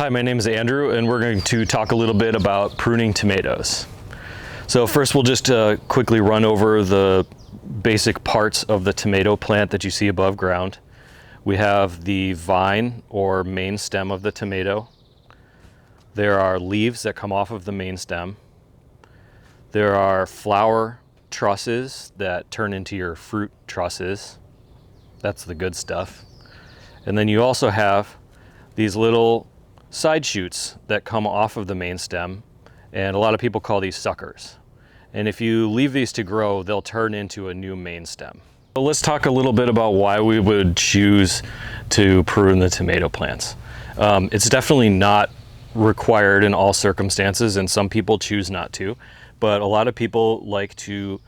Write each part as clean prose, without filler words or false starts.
Hi, my name is Andrew, and we're going to talk a little bit about pruning tomatoes. So first we'll just quickly run over the basic parts of the tomato plant that you see above ground. We have the vine or main stem of the tomato. There are leaves that come off of the main stem. There are flower trusses that turn into your fruit trusses. That's the good stuff. And then you also have these little side shoots that come off of the main stem, and a lot of people call these suckers. And if you leave these to grow, they'll turn into a new main stem. So let's talk a little bit about why we would choose to prune the tomato plants. It's definitely not required in all circumstances, and some people choose not to, but a lot of people like to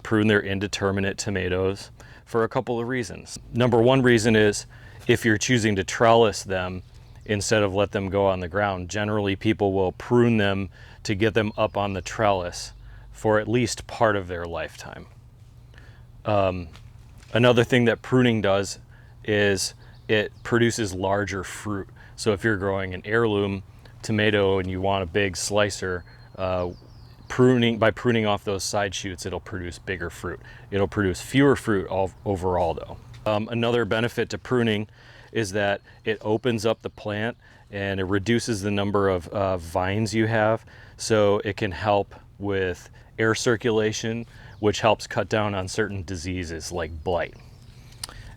prune their indeterminate tomatoes for a couple of reasons. Number one reason is if you're choosing to trellis them instead of let them go on the ground, generally people will prune them to get them up on the trellis for at least part of their lifetime. Another thing that pruning does is it produces larger fruit. So if you're growing an heirloom tomato and you want a big slicer, by pruning off those side shoots, it'll produce bigger fruit. It'll produce fewer fruit overall though. Another benefit to pruning is that it opens up the plant and it reduces the number of vines you have, so it can help with air circulation, which helps cut down on certain diseases like blight.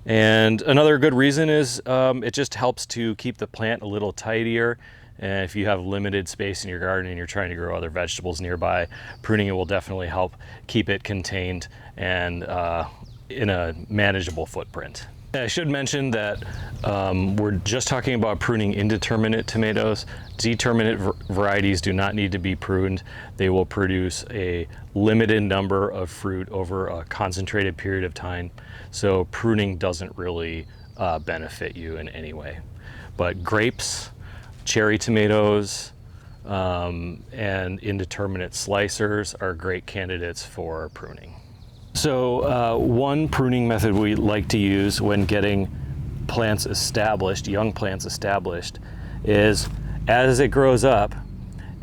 And another good reason is it just helps to keep the plant a little tidier. And if you have limited space in your garden and you're trying to grow other vegetables nearby, pruning it will definitely help keep it contained and in a manageable footprint. I should mention that we're just talking about pruning indeterminate tomatoes. Determinate varieties do not need to be pruned. They will produce a limited number of fruit over a concentrated period of time. So pruning doesn't really benefit you in any way. But grapes, cherry tomatoes, and indeterminate slicers are great candidates for pruning. So one pruning method we like to use when getting plants established, young plants established, is as it grows up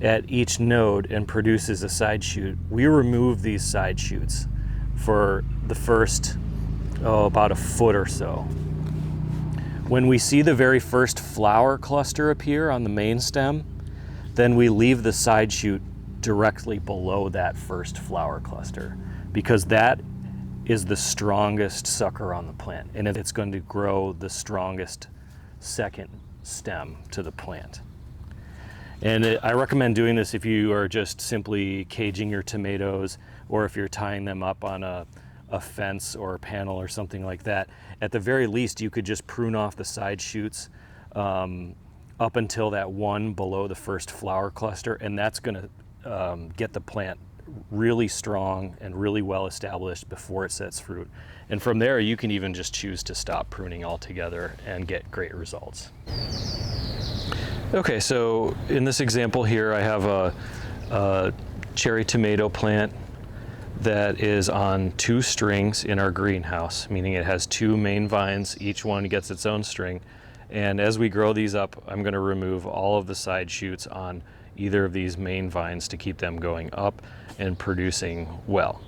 at each node and produces a side shoot, we remove these side shoots for the first, about a foot or so. When we see the very first flower cluster appear on the main stem, then we leave the side shoot directly below that first flower cluster, because that is the strongest sucker on the plant, and it's going to grow the strongest second stem to the plant. And I recommend doing this if you are just simply caging your tomatoes, or if you're tying them up on a fence or a panel or something like that. At the very least, you could just prune off the side shoots up until that one below the first flower cluster, and that's going to get the plant really strong and really well established before it sets fruit. And from there, you can even just choose to stop pruning altogether and get great results. Okay, so in this example here, I have a cherry tomato plant that is on 2 strings in our greenhouse, meaning it has 2 main vines, each one gets its own string. And as we grow these up, I'm going to remove all of the side shoots on either of these main vines to keep them going up and producing well.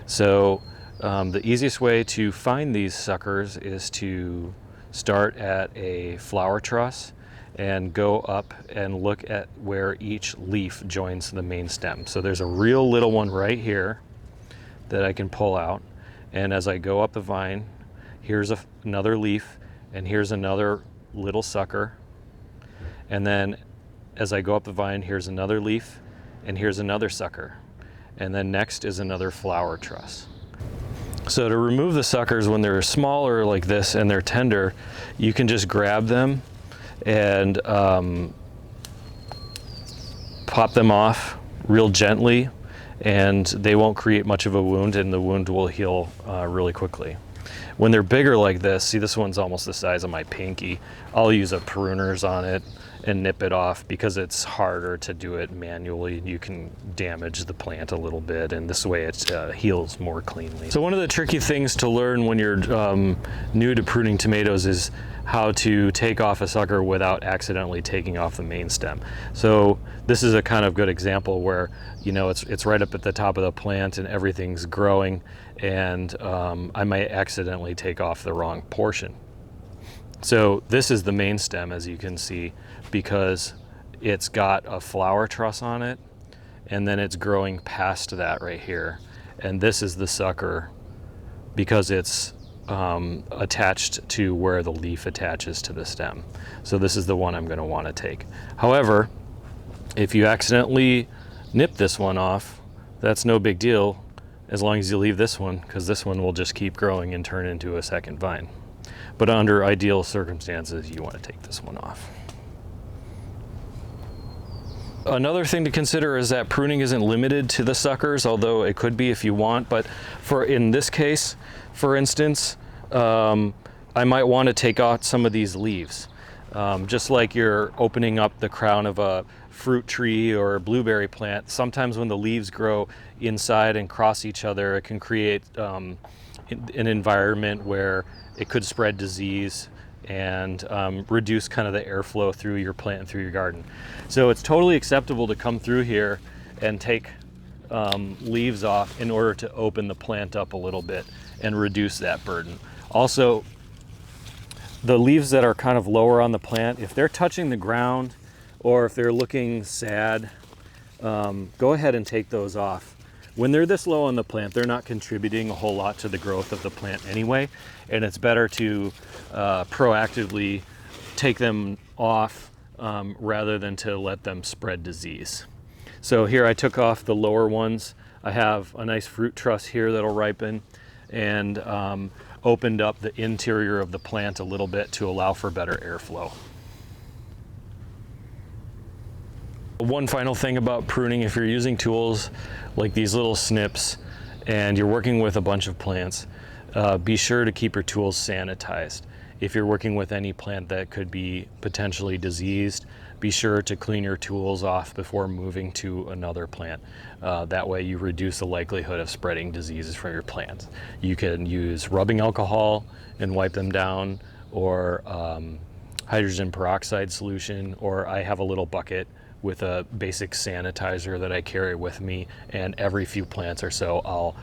So the easiest way to find these suckers is to start at a flower truss and go up and look at where each leaf joins the main stem. So there's a real little one right here that I can pull out, and as I go up the vine, here's another leaf, and here's another little sucker, and then as I go up the vine, here's another leaf, and here's another sucker, and then next is another flower truss. So to remove the suckers when they're smaller like this and they're tender, you can just grab them and pop them off real gently, and they won't create much of a wound, and the wound will heal really quickly. When they're bigger like this, see, this one's almost the size of my pinky, I'll use a pruners on it and nip it off, because it's harder to do it manually. You can damage the plant a little bit, and this way it heals more cleanly. So one of the tricky things to learn when you're new to pruning tomatoes is how to take off a sucker without accidentally taking off the main stem. So this is a kind of good example where, you know, it's right up at the top of the plant and everything's growing, and I might accidentally take off the wrong portion. So this is the main stem, as you can see, because it's got a flower truss on it, and then it's growing past that right here. And this is the sucker because it's attached to where the leaf attaches to the stem. So this is the one I'm going to want to take. However, if you accidentally nip this one off, that's no big deal as long as you leave this one, because this one will just keep growing and turn into a second vine. But under ideal circumstances, you want to take this one off. Another thing to consider is that pruning isn't limited to the suckers, although it could be if you want. But in this case, for instance, I might want to take out some of these leaves. Just like you're opening up the crown of a fruit tree or a blueberry plant, sometimes when the leaves grow inside and cross each other, it can create an environment where it could spread disease and reduce kind of the airflow through your plant and through your garden. So it's totally acceptable to come through here and take leaves off in order to open the plant up a little bit and reduce that burden. Also, the leaves that are kind of lower on the plant, if they're touching the ground or if they're looking sad, go ahead and take those off. When they're this low on the plant, they're not contributing a whole lot to the growth of the plant anyway, and it's better to proactively take them off rather than to let them spread disease. So here I took off the lower ones. I have a nice fruit truss here that'll ripen, and opened up the interior of the plant a little bit to allow for better airflow. One final thing about pruning: if you're using tools like these little snips and you're working with a bunch of plants, be sure to keep your tools sanitized. If you're working with any plant that could be potentially diseased, be sure to clean your tools off before moving to another plant. That way you reduce the likelihood of spreading diseases from your plants. You can use rubbing alcohol and wipe them down, or hydrogen peroxide solution, or I have a little bucket with a basic sanitizer that I carry with me, and every few plants or so I'll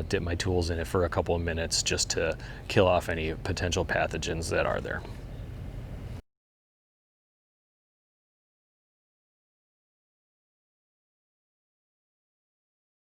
dip my tools in it for a couple of minutes just to kill off any potential pathogens that are there.